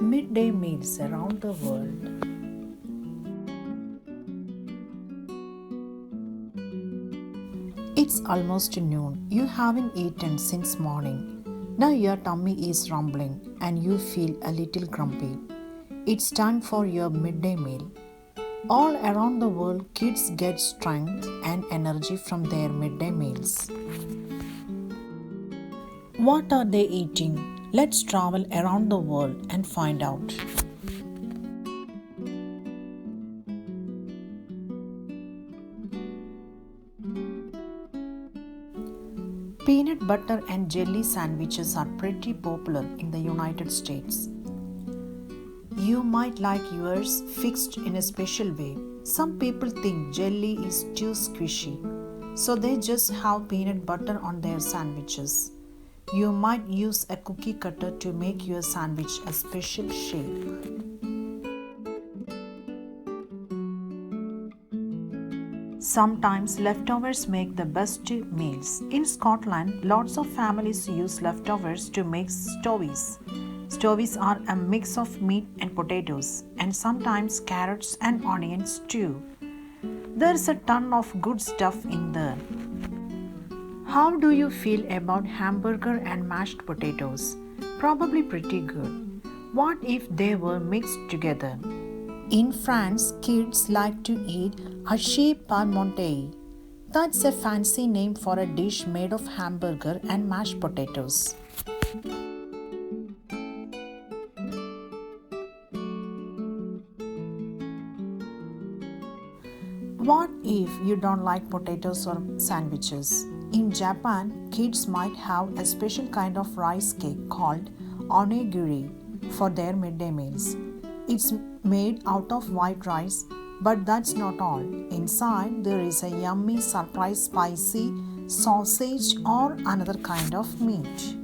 Midday meals around the world. It's almost noon. You haven't eaten since morning. Now your tummy is rumbling and you feel a little grumpy. It's time for your midday meal. All around the world, kids get strength and energy from their midday meals. What are they eating? Let's travel around the world and find out. Peanut butter and jelly sandwiches are pretty popular in the United States. You might like yours fixed in a special way. Some people think jelly is too squishy, so they just have peanut butter on their sandwiches. You might use a cookie cutter to make your sandwich a special shape. Sometimes leftovers make the best meals. In Scotland, lots of families use leftovers to make stovies. Stovies are a mix of meat and potatoes, and sometimes carrots and onions too. There's a ton of good stuff in there. How do you feel about hamburger and mashed potatoes? Probably pretty good. What if they were mixed together? In France, kids like to eat hachis parmentier. That's a fancy name for a dish made of hamburger and mashed potatoes. What if you don't like potatoes or sandwiches? In Japan, kids might have a special kind of rice cake called onigiri for their midday meals. It's made out of white rice, but that's not all. Inside, there is a yummy surprise spicy sausage or another kind of meat.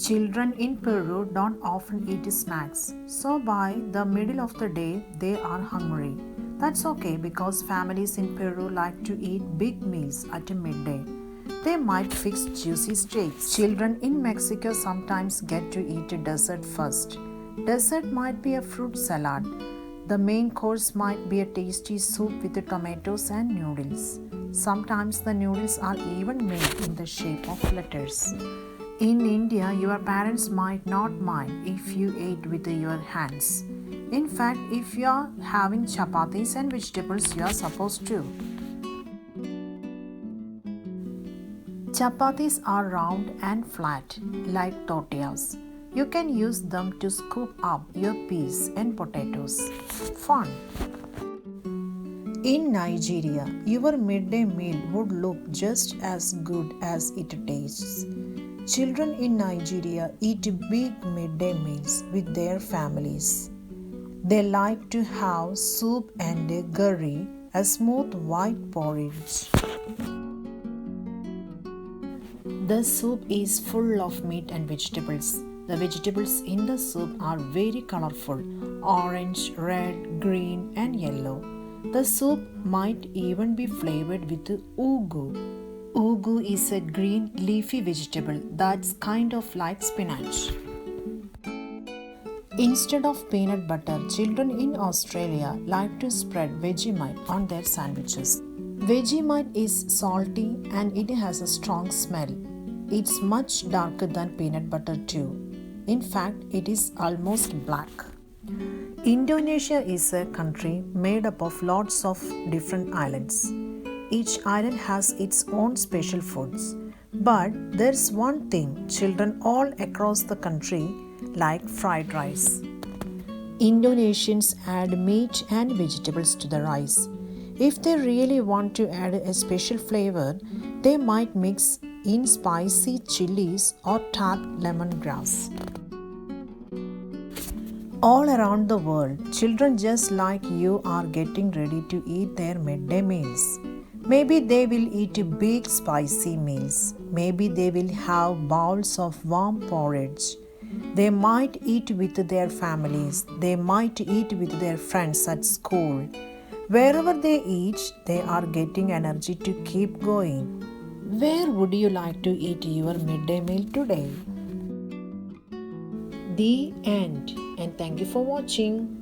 Children in Peru don't often eat snacks, so by the middle of the day, they are hungry. That's okay because families in Peru like to eat big meals at midday. They might fix juicy steaks. Children in Mexico sometimes get to eat a dessert first. Dessert might be a fruit salad. The main course might be a tasty soup with tomatoes and noodles. Sometimes the noodles are even made in the shape of letters. In India, your parents might not mind if you ate with your hands. In fact, if you are having chapatis and vegetables, you are supposed to. Chapatis are round and flat, like tortillas. You can use them to scoop up your peas and potatoes. Fun! In Nigeria, your midday meal would look just as good as it tastes. Children in Nigeria eat big midday meals with their families. They like to have soup and a curry, a smooth white porridge. The soup is full of meat and vegetables. The vegetables in the soup are very colorful: orange, red, green, and yellow. The soup might even be flavored with ugu. Ugu is a green leafy vegetable that's kind of like spinach. Instead of peanut butter, children in Australia like to spread Vegemite on their sandwiches. Vegemite is salty and it has a strong smell. It's much darker than peanut butter too. In fact, it is almost black. Indonesia is a country made up of lots of different islands. Each island has its own special foods. But there's one thing children all across the country like: fried rice. Indonesians add meat and vegetables to the rice. If they really want to add a special flavor, they might mix in spicy chilies or tart lemongrass. All around the world, children just like you are getting ready to eat their midday meals. Maybe they will eat big spicy meals. Maybe they will have bowls of warm porridge. They might eat with their families. They might eat with their friends at school. Wherever they eat, they are getting energy to keep going. Where would you like to eat your midday meal today? The end. And thank you for watching.